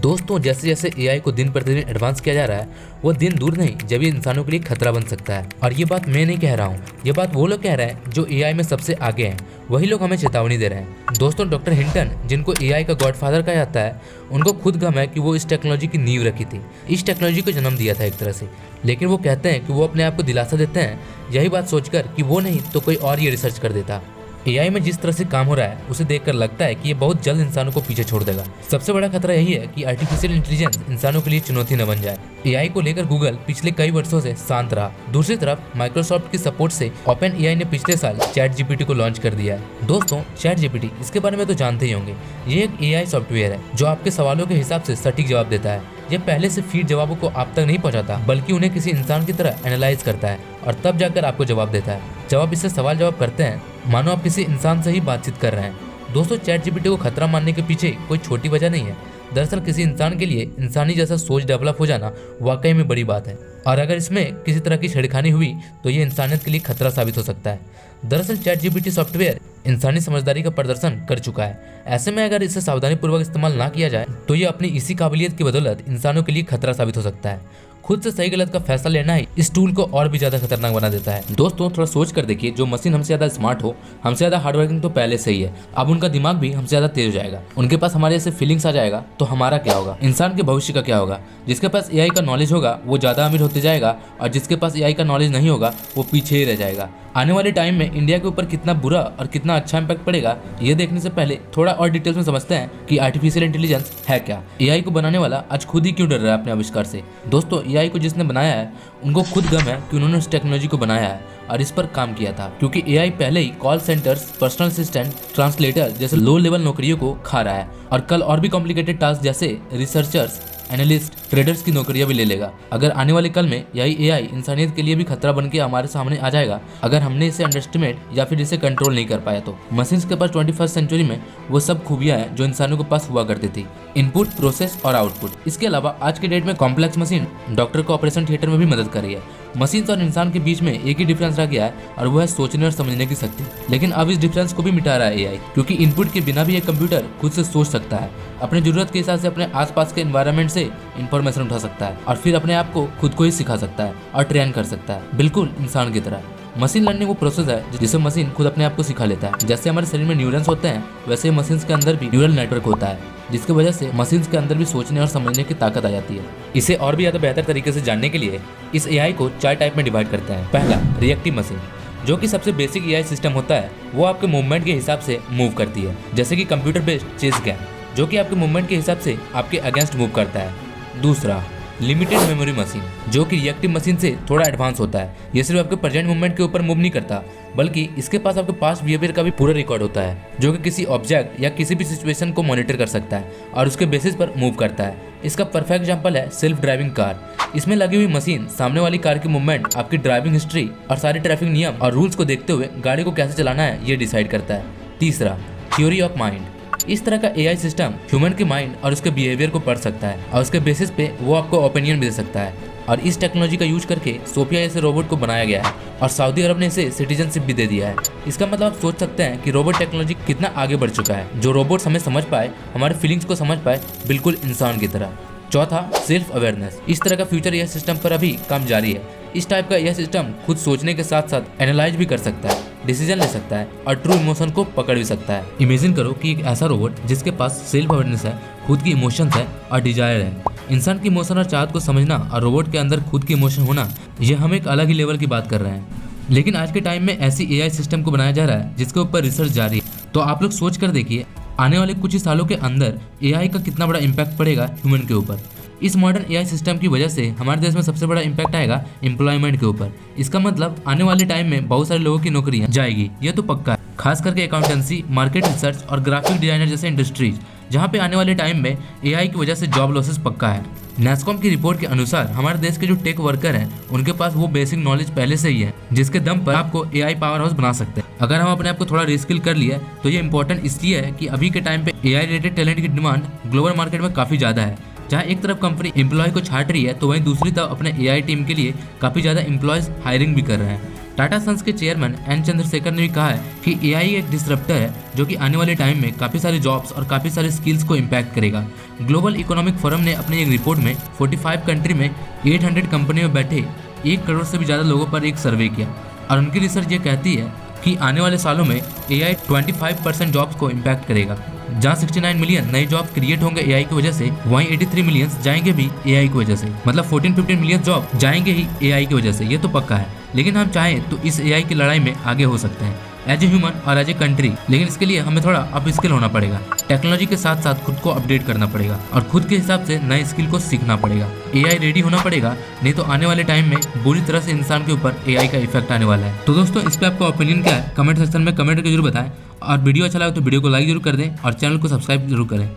दोस्तों जैसे जैसे एआई को दिन प्रतिदिन एडवांस किया जा रहा है, वो दिन दूर नहीं जब ये इंसानों के लिए खतरा बन सकता है। और ये बात मैं नहीं कह रहा हूँ, ये बात वो लोग कह रहे हैं जो एआई में सबसे आगे हैं। वही लोग हमें चेतावनी दे रहे हैं। दोस्तों डॉक्टर हिंटन, जिनको एआई का गॉडफादर कहा जाता है, उनको खुद गम है कि वो इस टेक्नोलॉजी की नींव रखी थी, इस टेक्नोलॉजी को जन्म दिया था एक तरह से। लेकिन वो कहते हैं कि वो अपने आप को दिलासा देते हैं यही बात सोचकर कि वो नहीं तो कोई और ये रिसर्च कर देता। एआई में जिस तरह से काम हो रहा है उसे देखकर लगता है कि ये बहुत जल्द इंसानों को पीछे छोड़ देगा। सबसे बड़ा खतरा यही है कि आर्टिफिशियल इंटेलिजेंस इंसानों के लिए चुनौती न बन जाए। एआई को लेकर गूगल पिछले कई वर्षों से शांत रहा। दूसरी तरफ माइक्रोसॉफ्ट की सपोर्ट से ओपन एआई ने पिछले साल चैट जीपीटी को लॉन्च कर दिया है। दोस्तों चैट जीपीटी, इसके बारे में तो जानते ही होंगे। ये एक एआई सॉफ्टवेयर है जो आपके सवालों के हिसाब से सटीक जवाब देता है। ये पहले से फीड जवाबों को आप तक नहीं पहुंचाता, बल्कि उन्हें किसी इंसान की तरह एनालाइज करता है और तब जाकर आपको जवाब देता है। जब आप इससे सवाल जवाब करते हैं मानो आप किसी इंसान से ही बातचीत कर रहे हैं। दोस्तों चैट जीपीटी को खतरा मानने के पीछे कोई छोटी वजह नहीं है। दरअसल किसी इंसान के लिए इंसानी जैसा सोच डेवलप हो जाना वाकई में बड़ी बात है, और अगर इसमें किसी तरह की छेड़खानी हुई तो ये इंसानियत के लिए खतरा साबित हो सकता है। दरअसल चैट जीपीटी सॉफ्टवेयर इंसानी समझदारी का प्रदर्शन कर चुका है। ऐसे में अगर इसे सावधानी पूर्वक इस्तेमाल ना किया जाए तो ये अपनी इसी काबिलियत की बदौलत इंसानों के लिए खतरा साबित हो सकता है। खुद से सही गलत का फैसला लेना ही इस टूल को और भी ज्यादा खतरनाक बना देता है। दोस्तों थोड़ा सोच कर देखिए, जो मशीन हमसे ज्यादा स्मार्ट हो, हमसे ज्यादा हार्डवर्किंग तो पहले से ही है, अब उनका दिमाग भी हमसे ज्यादा तेज हो जाएगा, उनके पास हमारे जैसे फीलिंग्स आ जाएगा, तो हमारा क्या होगा? इंसान के भविष्य का क्या होगा? जिसके पास एआई का नॉलेज होगा वो ज्यादा अमीर होते जाएगा, और जिसके पास एआई का नॉलेज नहीं होगा वो पीछे ही रह जाएगा। आने वाले टाइम में इंडिया के ऊपर कितना बुरा और कितना अच्छा इम्पैक्ट पड़ेगा, ये देखने से पहले थोड़ा और डिटेल्स में समझते हैं कि आर्टिफिशियल इंटेलिजेंस है क्या। एआई को बनाने वाला आज खुद ही क्यों डर रहा है अपने आविष्कार से। दोस्तों एआई को जिसने बनाया है उनको खुद गम है कि उन्होंने उस टेक्नोलॉजी को बनाया है और इस पर काम किया था, क्योंकि एआई पहले ही call centres, personal assistant, translator जैसे लो लेवल नौकरियों को खा रहा है, और कल और भी कॉम्प्लिकेटेड टास्क जैसे रिसर्चर्स, एनालिस्ट, ट्रेडर्स की नौकरियां भी ले लेगा। अगर आने वाले कल में यही एआई इंसानियत के लिए भी खतरा बन के हमारे सामने आ जाएगा, अगर हमने इसे अंडरस्टिमेट या फिर इसे कंट्रोल नहीं कर पाया तो। मशीन्स के पास 21st सेंचुरी में वो सब खूबियां हैं जो इंसानों के पास हुआ करती थी, इनपुट, प्रोसेस और आउटपुट। इसके अलावा आज के डेट में कॉम्प्लेक्स मशीन डॉक्टर को ऑपरेशन थिएटर में भी मदद कर रही है। मशीन्स और इंसान के बीच में एक ही डिफरेंस रह गया है, और वो है सोचने और समझने की शक्ति। लेकिन अब इस डिफरेंस को भी मिटा रहा है एआई, क्योंकि इनपुट के बिना भी एक कंप्यूटर खुद से सोच सकता है, अपनी जरूरत के हिसाब से अपने आसपास के एनवायरनमेंट से इंफॉर्मेशन उठा सकता है और फिर अपने आप को खुद को ही सिखा सकता है और ट्रेन कर सकता है, बिल्कुल इंसान की तरह। मशीन लर्निंग वो प्रोसेस है जिसे मशीन खुद अपने आप को सिखा लेता है। जैसे हमारे शरीर में न्यूरॉन्स होते हैं, वैसे मशीन्स के अंदर भी न्यूरल नेटवर्क होता है, जिसकी वजह से मशीन्स के अंदर भी सोचने और समझने की ताकत आ जाती है। इसे और भी ज़्यादा बेहतर तरीके से जानने के लिए इस एआई को 4 टाइप में डिवाइड करते हैं। पहला, रिएक्टिव मशीन, जो कि सबसे बेसिक एआई सिस्टम होता है। वो आपके मूवमेंट के हिसाब से मूव करती है, जैसे कि कंप्यूटर बेस्ड चेस गेम, जो कि आपके मूवमेंट के हिसाब से आपके अगेंस्ट मूव करता है। दूसरा, लिमिटेड मेमोरी मशीन, जो कि रिएक्टिव मशीन से थोड़ा एडवांस होता है। ये सिर्फ आपके प्रेजेंट मूवमेंट के ऊपर मूव नहीं करता, बल्कि इसके पास आपके पास्ट बिहेवियर का भी पूरा रिकॉर्ड होता है, जो कि किसी ऑब्जेक्ट या किसी भी सिचुएशन को मॉनिटर कर सकता है और उसके बेसिस पर मूव करता है। इसका परफेक्ट एग्जांपल है सेल्फ ड्राइविंग कार। इसमें लगी हुई मशीन सामने वाली कार की मूवमेंट, आपकी ड्राइविंग हिस्ट्री और सारे ट्रैफिक नियम और रूल्स को देखते हुए गाड़ी को कैसे चलाना है ये डिसाइड करता है। तीसरा, थ्योरी ऑफ माइंड। इस तरह का एआई सिस्टम ह्यूमन के माइंड और उसके बिहेवियर को पढ़ सकता है, और उसके बेसिस पे वो आपको ओपिनियन भी दे सकता है। और इस टेक्नोलॉजी का यूज करके सोफिया जैसे रोबोट को बनाया गया है, और सऊदी अरब ने इसे सिटीजनशिप भी दे दिया है। इसका मतलब आप सोच सकते हैं कि रोबोट टेक्नोलॉजी कितना आगे बढ़ चुका है, जो रोबोट्स हमें समझ पाए, हमारे फीलिंग्स को समझ पाए, बिल्कुल इंसान की तरह। चौथा, सेल्फ अवेयरनेस। इस तरह का फ्यूचर एआई सिस्टम पर अभी काम जारी है। इस टाइप का यह सिस्टम खुद सोचने के साथ साथ एनालाइज भी कर सकता है, डिसीजन ले सकता है और ट्रू इमोशन को पकड़ भी सकता है। इमेजिन करो कि एक ऐसा रोबोट जिसके पास सेल्फ अवेयरनेस है, खुद की इमोशंस है और डिजायर है। इंसान की इमोशन और चाहत को समझना और रोबोट के अंदर खुद की इमोशन होना, यह हम एक अलग ही लेवल की बात कर रहे हैं। लेकिन आज के टाइम में ऐसी एआई सिस्टम को बनाया जा रहा है जिसके ऊपर रिसर्च जारी है। तो आप लोग सोच कर देखिए, आने वाले कुछ ही सालों के अंदर एआई का कितना बड़ा इम्पैक्ट पड़ेगा ह्यूमन के ऊपर। इस मॉडर्न एआई सिस्टम की वजह से हमारे देश में सबसे बड़ा इम्पैक्ट आएगा एम्प्लॉयमेंट के ऊपर। इसका मतलब आने वाले टाइम में बहुत सारे लोगों की नौकरियां जाएगी, यह तो पक्का है। खास करके अकाउंटेंसी, मार्केट रिसर्च और ग्राफिक डिजाइनर जैसे इंडस्ट्रीज, जहां पे आने वाले टाइम में एआई की वजह से जॉब लॉसेस पक्का है। नेस्कॉम की रिपोर्ट के अनुसार हमारे देश के जो टेक वर्कर हैं, उनके पास वो बेसिक नॉलेज पहले से ही है जिसके दम पर आपको एआई पावर हाउस बना सकते हैं। अगर हम अपने आप को थोड़ा रिस्किल कर लिया तो ये इंपॉर्टेंट इसलिए है कि अभी के टाइम पे एआई रिलेटेड टैलेंट की डिमांड ग्लोबल मार्केट में काफी ज्यादा है। जहाँ एक तरफ कंपनी एम्प्लॉय को छाट रही है, तो वहीं दूसरी तरफ अपने एआई टीम के लिए काफी ज्यादा एम्प्लॉयज हायरिंग भी कर रहे हैं। टाटा सन्स के चेयरमैन एन चंद्रशेखर ने भी कहा है कि एआई एक डिसरप्टर है जो कि आने वाले टाइम में काफ़ी सारे जॉब्स और काफ़ी सारे स्किल्स को इम्पैक्ट करेगा। ग्लोबल इकोनॉमिक फोरम ने अपनी एक रिपोर्ट में 45 कंट्री में 800 कंपनी में बैठे 1 करोड़ से भी ज़्यादा लोगों पर एक सर्वे किया और उनकी रिसर्च ये कहती है कि आने वाले सालों में एआई 25% जॉब्स को इम्पैक्ट करेगा। जहाँ 69 मिलियन नए जॉब क्रिएट होंगे एआई की वजह से, वहीं 83 मिलियन जाएंगे भी एआई की वजह से। मतलब 14-15 मिलियन जॉब जाएंगे ही एआई की वजह से, ये तो पक्का है। लेकिन हम चाहें तो इस एआई की लड़ाई में आगे हो सकते हैं एज ए ह्यूमन और एज ए कंट्री। लेकिन इसके लिए हमें थोड़ा अप स्किल होना पड़ेगा, टेक्नोलॉजी के साथ साथ खुद को अपडेट करना पड़ेगा और खुद के हिसाब से नए स्किल को सीखना पड़ेगा। एआई रेडी होना पड़ेगा, नहीं तो आने वाले टाइम में बुरी तरह से इंसान के ऊपर एआई का इफेक्ट आने वाला है। तो दोस्तों, इस पर आपका ओपिनियन क्या है कमेंट सेक्शन में कमेंट करके जरूर बताएं और वीडियो अच्छा लगा तो वीडियो को लाइक जरूर कर दें और चैनल को सब्सक्राइब जरूर करें।